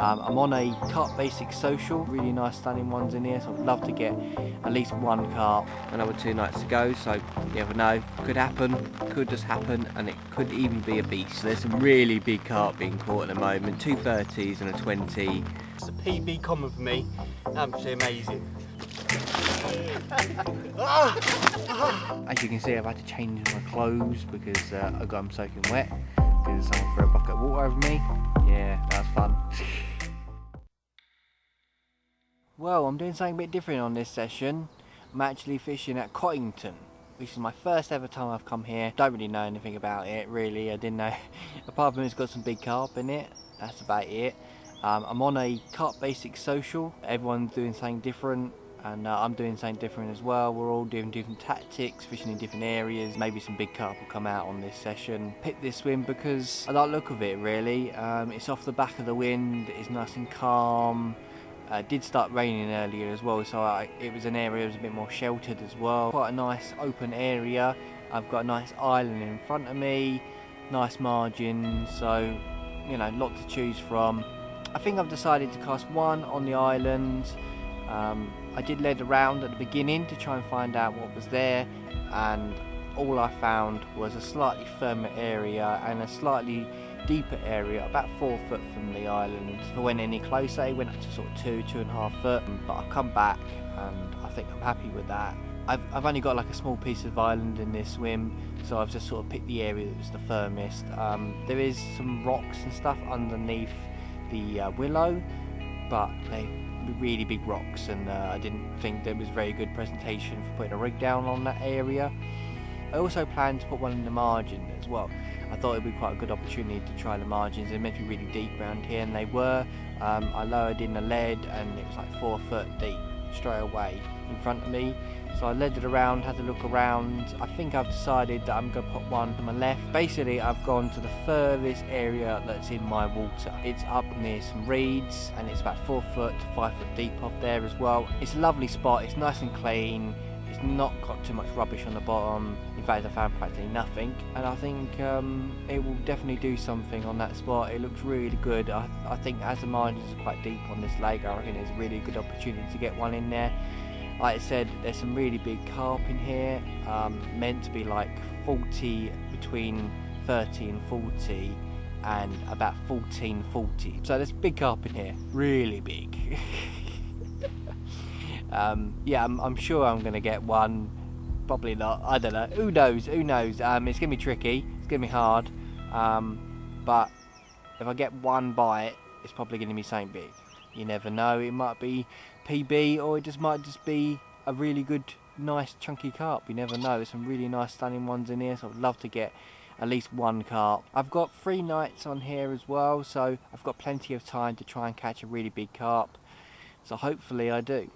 I'm on a CarpBasics social, really nice stunning ones in here, so I'd love to get at least one carp. Another 2 nights to go, so you never know, could happen, could just happen, and it could even be a beast. There's some really big carp being caught at the moment, 2 30s and a 20. It's a PB common for me, absolutely amazing. As you can see, I've had to change my clothes because I'm soaking wet because someone threw a bucket of water over me. Yeah, that was fun. Well, I'm doing something a bit different on this session. I'm actually fishing at Cottington, which is my first ever time I've come here. Don't really know anything about it, really. I didn't know, apart from it's got some big carp in it, that's about it. I'm on a CarpBasics social. Everyone's doing something different, and I'm doing something different as well. We're all doing different tactics, fishing in different areas. Maybe some big carp will come out on this session. Picked this swim because I like the look of it, really. It's off the back of the wind, it's nice and calm. It did start raining earlier as well, so it was an area that was a bit more sheltered as well. Quite a nice open area. I've got a nice island in front of me, nice margins, so you know, lot to choose from. I think I've decided to cast one on the island. I did lead around at the beginning to try and find out what was there, and all I found was a slightly firmer area and a slightly deeper area, about 4 foot from the island. If I went any closer, it went up to sort of 2.5 foot, but I've come back and I think I'm happy with that. I've only got like a small piece of island in this swim, so I've just sort of picked the area that was the firmest. There is some rocks and stuff underneath the willow, but they really big rocks, and I didn't think there was very good presentation for putting a rig down on that area. I also planned to put one in the margin as well. I thought it would be quite a good opportunity to try the margins. They're meant to be really deep around here, and they were. I lowered in the lead and it was like 4 foot deep straight away in front of me. So I led it around, had to look around. I think I've decided that I'm going to put one to my left. Basically, I've gone to the furthest area that's in my water. It's up near some reeds, and it's about 4 foot to 5 foot deep off there as well. It's a lovely spot, it's nice and clean. It's not got too much rubbish on the bottom. In fact, I found practically nothing, and I think it will definitely do something on that spot. It looks really good. I think as the margins are quite deep on this lake, I reckon it's a really good opportunity to get one in there. Like I said, there's some really big carp in here, meant to be like 40, between 30 and 40, and about 1440. So there's big carp in here, really big. Yeah, I'm sure I'm going to get one. Probably not, I don't know, who knows. It's going to be tricky, it's going to be hard, but if I get one bite, it's probably going to be something big. You never know, it might be PB, or it might just be a really good, nice chunky carp. You never know. There's some really nice stunning ones in here, so I'd love to get at least one carp. I've got 3 nights on here as well, so I've got plenty of time to try and catch a really big carp, so hopefully I do.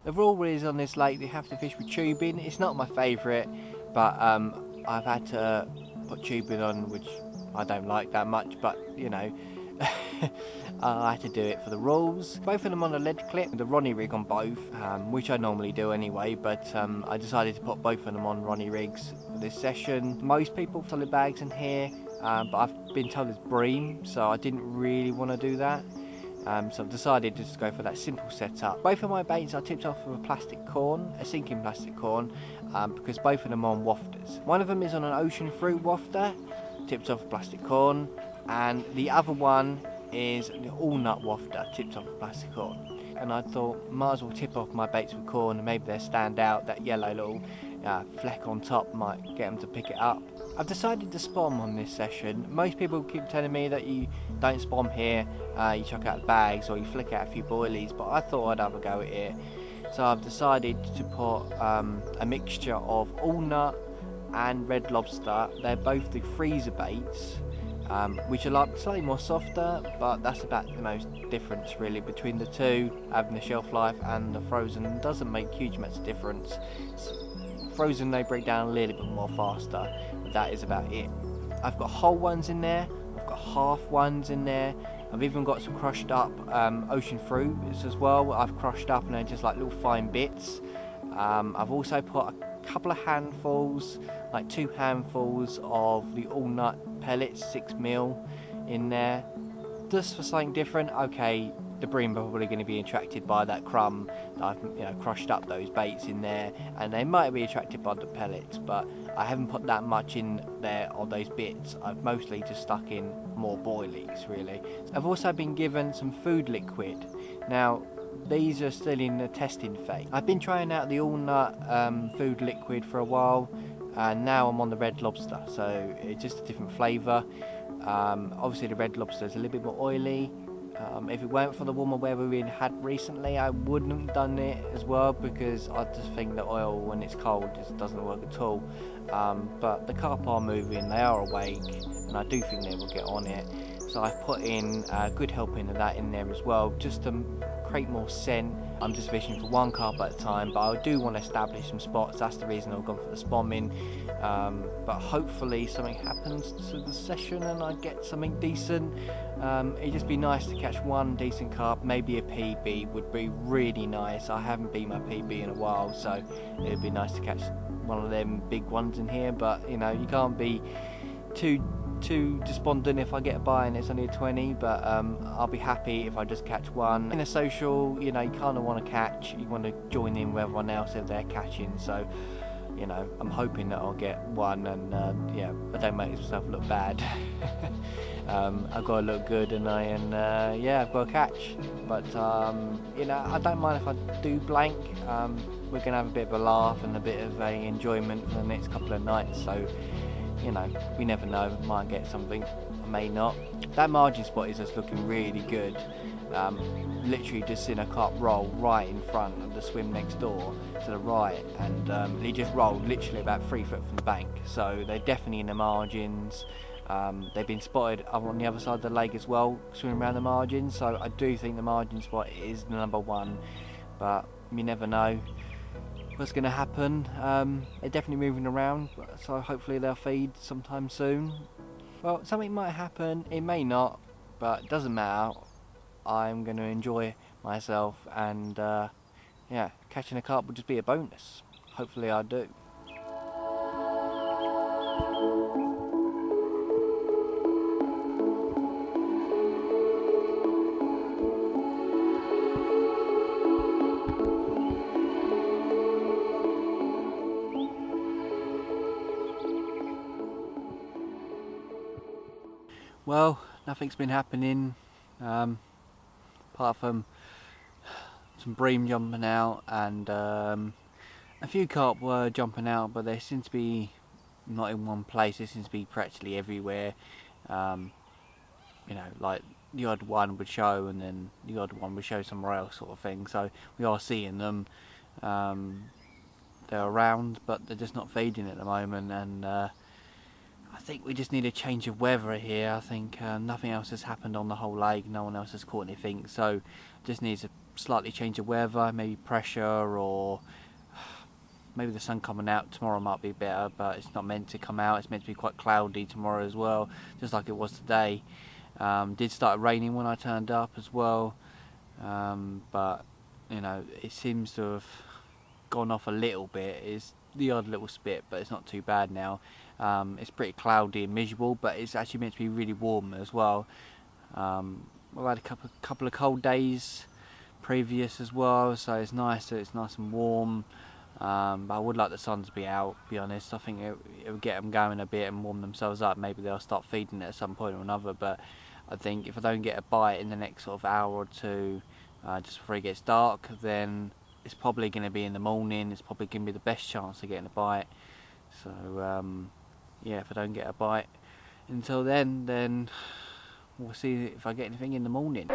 The rule is on this lake, they have to fish with tubing. It's not my favourite, but I've had to put tubing on, which I don't like that much, but you know, I had to do it for the rules. Both of them on a lead clip, the Ronnie rig on both, which I normally do anyway, but I decided to put both of them on Ronnie rigs for this session. Most people have solid bags in here, but I've been told it's bream, so I didn't really want to do that. So I've decided to just go for that simple setup. Both of my baits are tipped off with a plastic corn, a sinking plastic corn, because both of them are on wafters. One of them is on an ocean fruit wafter, tipped off a plastic corn, and the other one is an all nut wafter, tipped off a plastic corn. And I thought, might as well tip off my baits with corn, and maybe they'll stand out. That yellow little fleck on top might get them to pick it up. I've decided to spawn on this session. Most people keep telling me that you don't spawn here, you chuck out the bags or you flick out a few boilies, but I thought I'd have a go at it. So I've decided to put a mixture of all nut and red lobster. They're both the freezer baits, which are like slightly more softer, but that's about the most difference really between the two. Having the shelf life and the frozen doesn't make huge amounts of difference. Frozen they break down a little bit more faster, but that is about it. I've got whole ones in there, I've got half ones in there, I've even got some crushed up ocean fruits as well. I've crushed up and they're just like little fine bits. I've also put a couple of handfuls, like 2 handfuls of the all nut pellets, 6mm in there, just for something different. Okay, the bream are probably going to be attracted by that crumb that I've crushed up those baits in there, and they might be attracted by the pellets, but I haven't put that much in there of those bits. I've mostly just stuck in more boilies really. I've also been given some food liquid. Now these are still in the testing phase. I've been trying out the all nut food liquid for a while, and now I'm on the red lobster, so it's just a different flavour. Obviously the red lobster is a little bit more oily. If it weren't for the warmer weather we had recently, I wouldn't have done it as well, because I just think the oil when it's cold just doesn't work at all. But the carp are moving, they are awake, and I do think they will get on it. So I've put in a good helping of that in there as well, just to create more scent. I'm just fishing for one carp at a time, but I do want to establish some spots. That's the reason I've gone for the spomming. But hopefully something happens to the session and I get something decent. It'd just be nice to catch one decent carp. Maybe a PB would be really nice. I haven't beat my PB in a while, so it'd be nice to catch one of them big ones in here. But you know, you can't be too despondent if I get a buy and it's only a 20, but I'll be happy if I just catch one. In a social, you know, you kind of want to catch, you want to join in with everyone else if they're catching, so you know, I'm hoping that I'll get one, and yeah, I don't make myself look bad. I've got to look good, and yeah, I've got to catch, but you know, I don't mind if I do blank. We're gonna have a bit of a laugh and a bit of a enjoyment for the next couple of nights, so you know, we never know, might get something, I may not. That margin spot is just looking really good. Literally just seen a carp roll right in front of the swim next door to the right, and he just rolled literally about 3 foot from the bank, so they're definitely in the margins. They've been spotted on the other side of the lake as well, swimming around the margins, so I do think the margin spot is the number one, but you never know what's going to happen. They're definitely moving around, so hopefully they'll feed sometime soon. Well, something might happen, it may not, but it doesn't matter. I'm going to enjoy myself, and yeah, catching a carp will just be a bonus. Hopefully I do. Well, nothing's been happening, apart from some bream jumping out, and a few carp were jumping out, but they seem to be not in one place. They seem to be practically everywhere. You know, like the odd one would show, and then the odd one would show somewhere else, sort of thing. So we are seeing them. They're around, but they're just not feeding at the moment, and I think we just need a change of weather here. I think nothing else has happened on the whole lake, no one else has caught anything, so just needs a slightly change of weather, maybe pressure, or maybe the sun coming out tomorrow might be better, but it's not meant to come out. It's meant to be quite cloudy tomorrow as well, just like it was today. Did start raining when I turned up as well, but you know, it seems to have gone off a little bit. It's the odd little spit, but it's not too bad now. It's pretty cloudy and miserable, but it's actually meant to be really warm as well. We've had a couple of cold days previous as well, so it's nice and warm. But I would like the sun to be out, to be honest. I think it will get them going a bit and warm themselves up. Maybe they'll start feeding it at some point or another, but I think if I don't get a bite in the next sort of hour or two, just before it gets dark, then it's probably going to be in the morning. It's probably going to be the best chance of getting a bite. So yeah, if I don't get a bite until then we'll see if I get anything in the morning.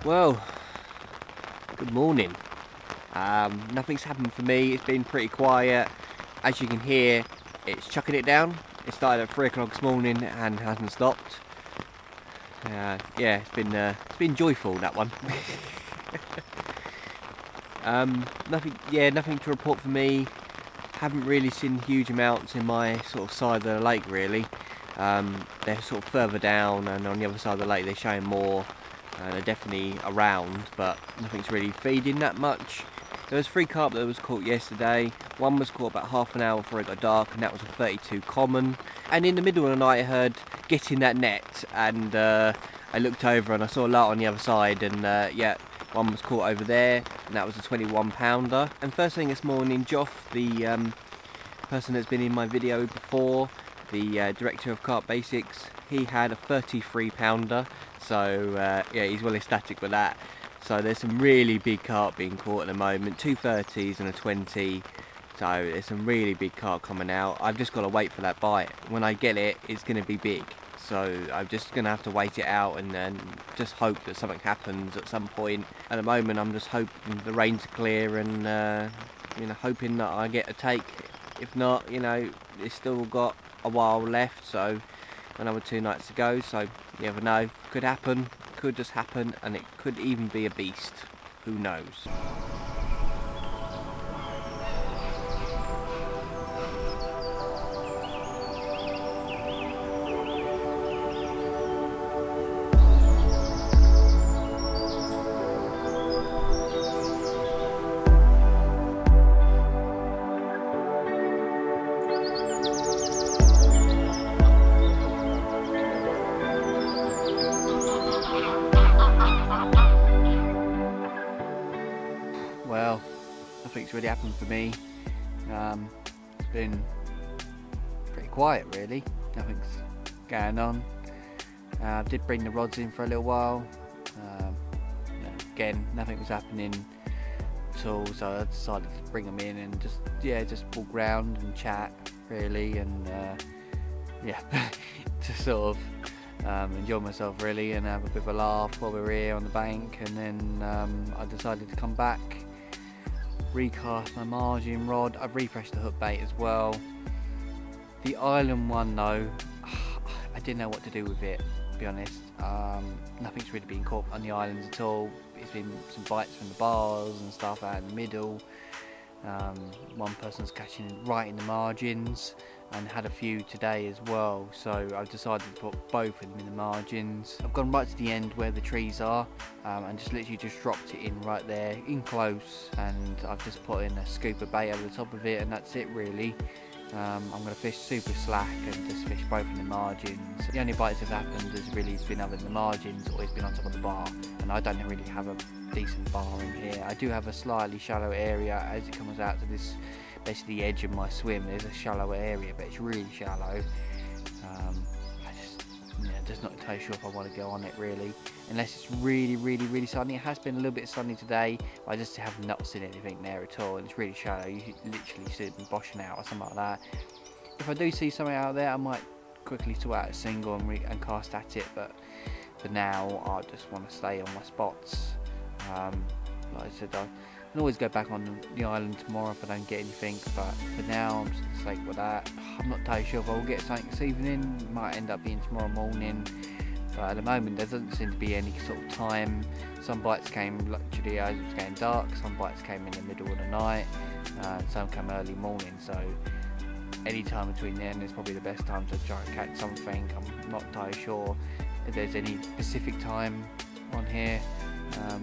Well, good morning. Nothing's happened for me. It's been pretty quiet. As you can hear, it's chucking it down. It started at 3 o'clock this morning and hasn't stopped. Yeah, it's been joyful, that one. Nothing to report for me. Haven't really seen huge amounts in my sort of side of the lake really. They're sort of further down, and on the other side of the lake they're showing more. They're definitely around, but nothing's really feeding that much. There was 3 carp that was caught yesterday. One was caught about half an hour before it got dark, and that was a 32 common. And in the middle of the night I heard get in that net, and I looked over and I saw a lot on the other side, and yeah, one was caught over there, and that was a 21 pounder. And first thing this morning, Joff, the person that's been in my video before, the director of CarpBasics, he had a 33 pounder. So yeah, he's well ecstatic with that. So there's some really big carp being caught at the moment, 2 30s and a 20. So there's some really big carp coming out. I've just got to wait for that bite. When I get it, it's going to be big. So I'm just going to have to wait it out and then just hope that something happens at some point. At the moment, I'm just hoping the rain's clear and you know, hoping that I get a take. If not, you know, it's still got a while left. So another 2 nights to go, so you never know. Could happen, could just happen, and it could even be a beast. Who knows? Well, nothing's really happened for me. It's been pretty quiet really. Nothing's going on. I did bring the rods in for a little while. Again, nothing was happening at all, so I decided to bring them in and just walk around and chat really, and yeah, to sort of enjoy myself really and have a bit of a laugh while we were here on the bank. And then I decided to come back, recast my margin rod. I've refreshed the hook bait as well. The island one though, I didn't know what to do with it, to be honest. Nothing's really been caught on the islands at all. It's been some bites from the bars and stuff out in the middle. One person's catching right in the margins and had a few today as well, so I've decided to put both of them in the margins. I've gone right to the end where the trees are and just literally just dropped it in right there, in close, and I've just put in a scoop of bait over the top of it, and that's it really. I'm going to fish super slack and just fish both in the margins. The only bites that have happened has really been either in the margins or it's been on top of the bar, and I don't really have a decent bar in here. I do have a slightly shallow area as it comes out to this, basically the edge of my swim. There's a shallow area, but it's really shallow. just not entirely sure if I want to go on it really, unless it's really sunny. It has been a little bit sunny today, but I just have not seen anything there at all, and it's really shallow. You literally see it boshing out or something like that. If I do see something out there, I might quickly sort out a single and cast at it, but for now I just want to stay on my spots. Like I said, I can always go back on the island tomorrow if I don't get anything, but for now I'm just going to stay with that. I'm not entirely sure if I'll get something this evening. It might end up being tomorrow morning, but at the moment there doesn't seem to be any sort of time. Some bites came literally as it was getting dark, some bites came in the middle of the night, and some came early morning, so any time between then is probably the best time to try and catch something. I'm not entirely sure if there's any specific time on here.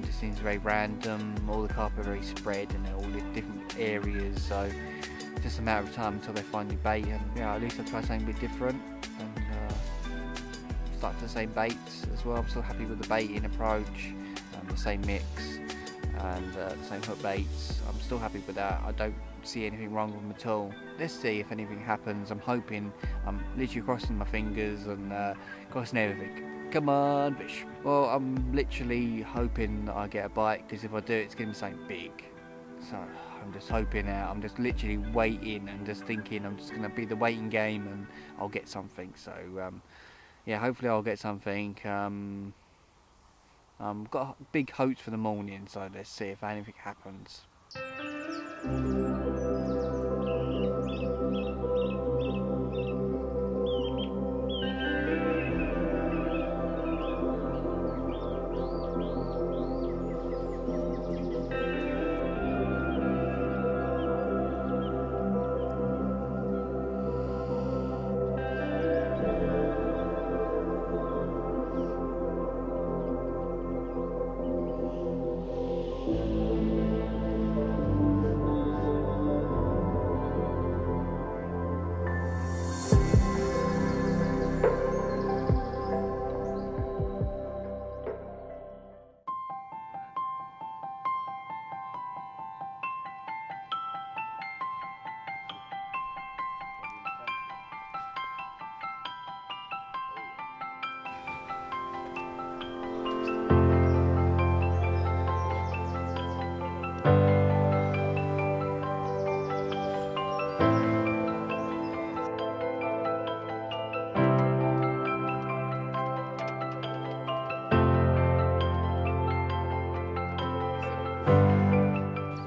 Just seems very random. All the carp are very spread and they're all in different areas, so it's just a matter of time until they find new bait, and yeah, at least I'll try something a bit different and start the same baits as well. I'm still happy with the baiting approach, the same mix and the same hook baits. I'm still happy with that. I don't see anything wrong with them at all. Let's see if anything happens. I'm hoping, I'm literally crossing my fingers and crossing everything. Come on, fish. Well, I'm literally hoping that I get a bite, because if I do, it's going to be something big. So I'm just hoping out. I'm just literally waiting and just thinking I'm just going to be the waiting game and I'll get something. So yeah, hopefully I'll get something. Got big hopes for the morning, so let's see if anything happens.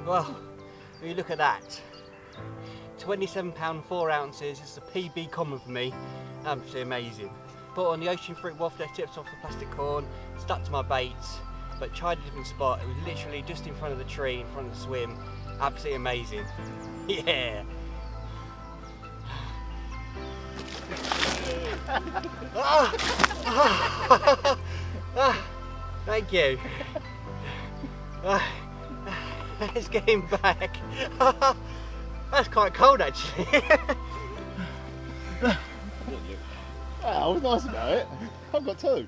Well, when you look at that, £27 4 ounces, it's a PB common for me, absolutely amazing. Put on the ocean fruit wafter, tips off the plastic corn, stuck to my baits, but tried a different spot. It was literally just in front of the tree, in front of the swim, absolutely amazing. Yeah! Thank you. It's getting back. That's quite cold actually. I was nice about it. I've got two.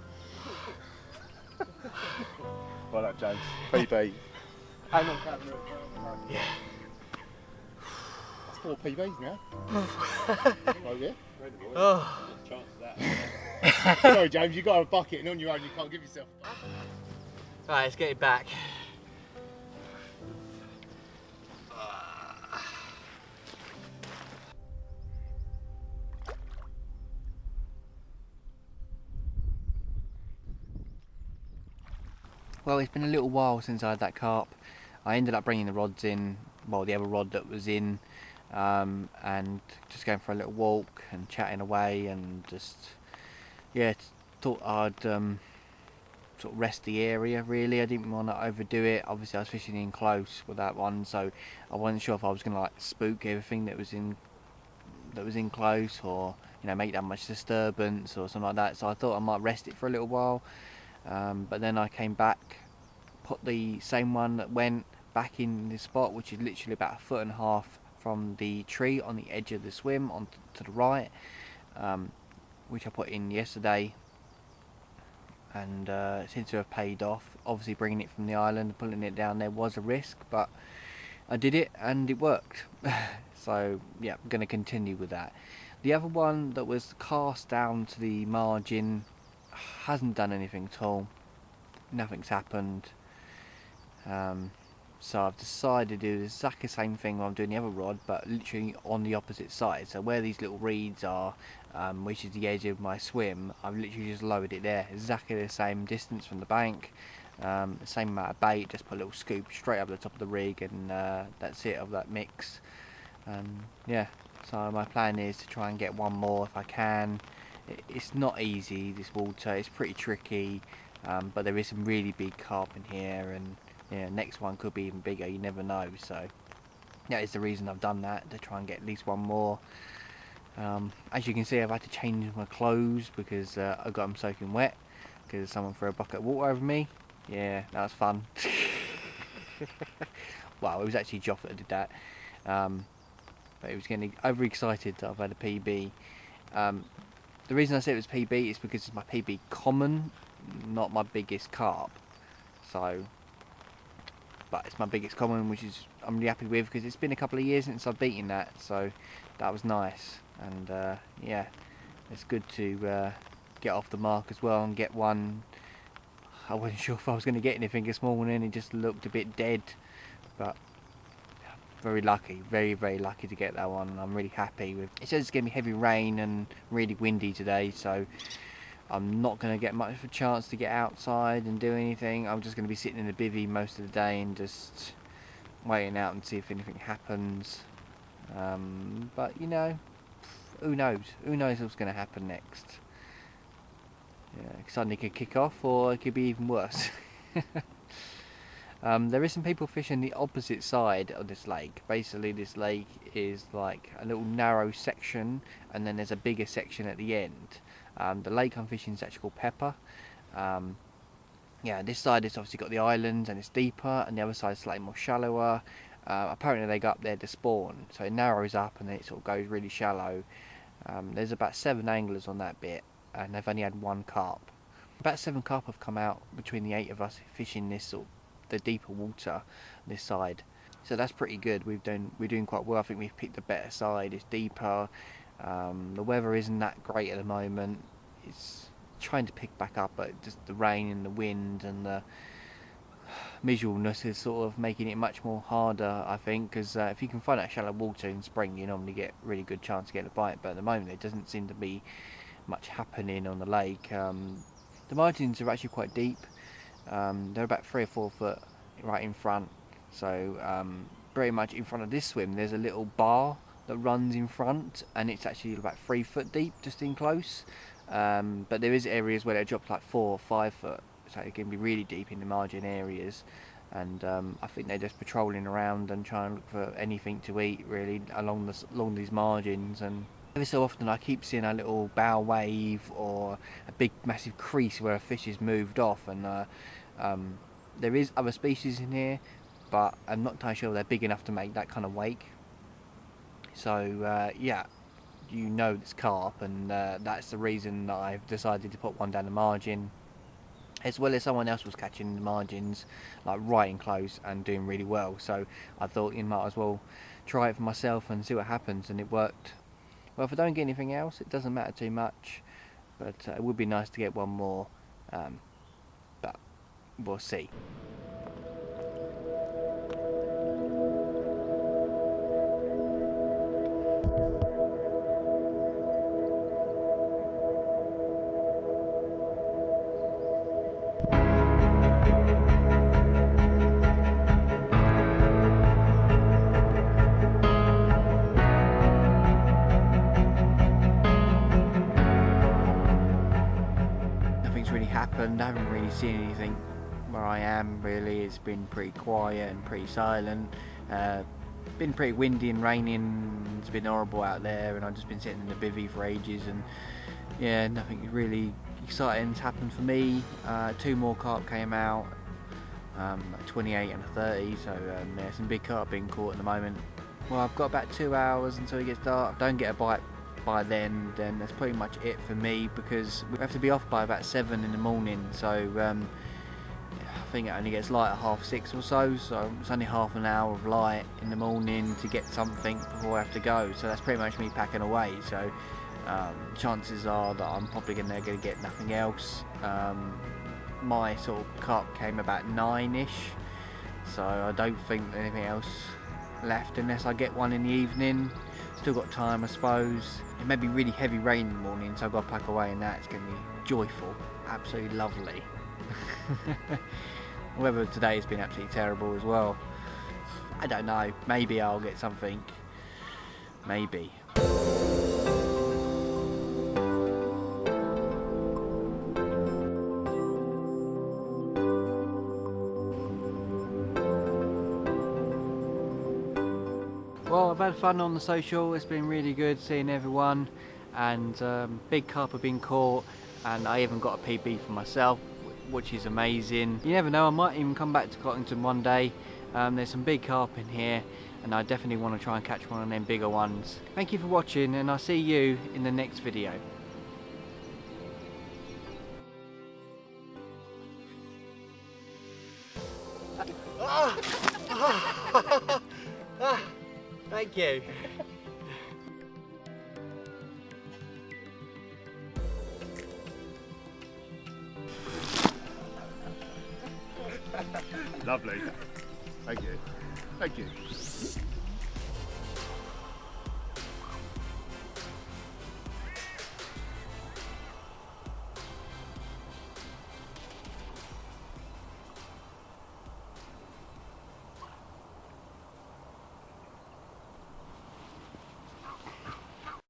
Well done, James. PB. Hang on camera. Yeah. That's 4 PBs now. Oh yeah? Oh. Sorry James, you've got a bucket and on your own you can't give yourself a bucket. Right, let's get it back. Well, it's been a little while since I had that carp. I ended up bringing the rods in, well, the other rod that was in, and just going for a little walk and chatting away, and just, yeah, thought I'd sort of rest the area really. I didn't want to overdo it. Obviously I was fishing in close with that one, so I wasn't sure if I was going to like spook everything that was in close, or you know, make that much disturbance or something like that. So I thought I might rest it for a little while. But then I came back, put the same one that went back in the spot, which is literally about 1.5 foot from the tree on the edge of the swim on to the right, which I put in yesterday, and it seems to have paid off. Obviously bringing it from the island, pulling it down there was a risk, but I did it and it worked. So yeah, I'm going to continue with that. The other one that was cast down to the margin, hasn't done anything at all. Nothing's happened. So I've decided to do exactly the same thing while I'm doing the other rod, but literally on the opposite side. So where these little reeds are, which is the edge of my swim, I've literally just lowered it there, exactly the same distance from the bank, same amount of bait, just put a little scoop straight up the top of the rig, and that's it of that mix. Yeah, so my plan is to try and get one more if I can. It's not easy, this water, it's pretty tricky, but there is some really big carp in here, and yeah, next one could be even bigger, you never know. So that is the reason I've done that, to try and get at least one more. As you can see, I've had to change my clothes because I got them soaking wet because someone threw a bucket of water over me. Yeah, that was fun. Well, it was actually Joff that did that, but he was getting overexcited that I've had a PB. The reason I said it was PB is because it's my PB common, not my biggest carp. So, but it's my biggest common, which is I'm really happy with, because it's been a couple of years since I've beaten that, so that was nice. And yeah, it's good to get off the mark as well and get one. I wasn't sure if I was going to get anything this morning, it just looked a bit dead, but very lucky, very lucky to get that one. I'm really happy with it. It says it's going to be heavy rain and really windy today, so I'm not going to get much of a chance to get outside and do anything. I'm just going to be sitting in the bivvy most of the day and just waiting out and see if anything happens. But you know, who knows? Who knows what's going to happen next? Yeah, suddenly could kick off, or it could be even worse. There is some people fishing the opposite side of this lake. Basically, this lake is like a little narrow section, and then there's a bigger section at the end. The lake I'm fishing is actually called Pepper. Yeah, this side has obviously got the islands and it's deeper, and the other side is slightly more shallower. Apparently they go up there to spawn, so it narrows up and then it sort of goes really shallow. There's about 7 anglers on that bit, and they've only had 1 carp. About 7 carp have come out between the 8 of us fishing this sort of the deeper water this side, so that's pretty good. We're doing quite well. I think we've picked the better side. It's deeper. The weather isn't that great at the moment. It's trying to pick back up, but just the rain and the wind and the miserableness is sort of making it much more harder, I think, because if you can find that shallow water in spring, you normally get a really good chance to get a bite, but at the moment there doesn't seem to be much happening on the lake. The margins are actually quite deep. They're about 3 or 4 foot right in front, so pretty much in front of this swim there's a little bar that runs in front, and it's actually about 3 foot deep just in close, but there is areas where they drop like 4 or 5 foot, so it can be really deep in the margin areas, and I think they're just patrolling around and trying to look for anything to eat really along these margins. And every so often I keep seeing a little bow wave or a big massive crease where a fish has moved off, and there is other species in here, but I'm not entirely sure they're big enough to make that kind of wake. So yeah, you know it's carp, and that's the reason that I've decided to put one down the margin, as well as someone else was catching the margins like right in close and doing really well, so I thought you might as well try it for myself and see what happens, and it worked. Well, if I don't get anything else, it doesn't matter too much, but it would be nice to get one more, but we'll see. I haven't really seen anything where I am really. It's been pretty quiet and pretty silent. Been pretty windy and raining. It's been horrible out there, and I've just been sitting in the bivvy for ages, and yeah, nothing really exciting's happened for me. 2 more carp came out, a 28 and a 30, so yeah, some big carp being caught at the moment. Well, I've got about 2 hours until it gets dark. Don't get a bite by then that's pretty much it for me, because we have to be off by about 7 in the morning, so I think it only gets light at 6:30 or so it's only half an hour of light in the morning to get something before I have to go, so that's pretty much me packing away. So Chances are that I'm probably going to get nothing else. My sort of carp came about 9ish, so I don't think anything else left unless I get one in the evening. Still got time, I suppose. It may be really heavy rain in the morning, so I've got to pack away, and that's going to be joyful, absolutely lovely. Weather today has been absolutely terrible as well. I don't know, maybe I'll get something, maybe. Well, I've had fun on the social, it's been really good seeing everyone, and big carp have been caught, and I even got a PB for myself, which is amazing. You never know, I might even come back to Cottington one day. There's some big carp in here, and I definitely want to try and catch one of them bigger ones. Thank you for watching, and I'll see you in the next video. Thank you. Lovely. Thank you. Thank you.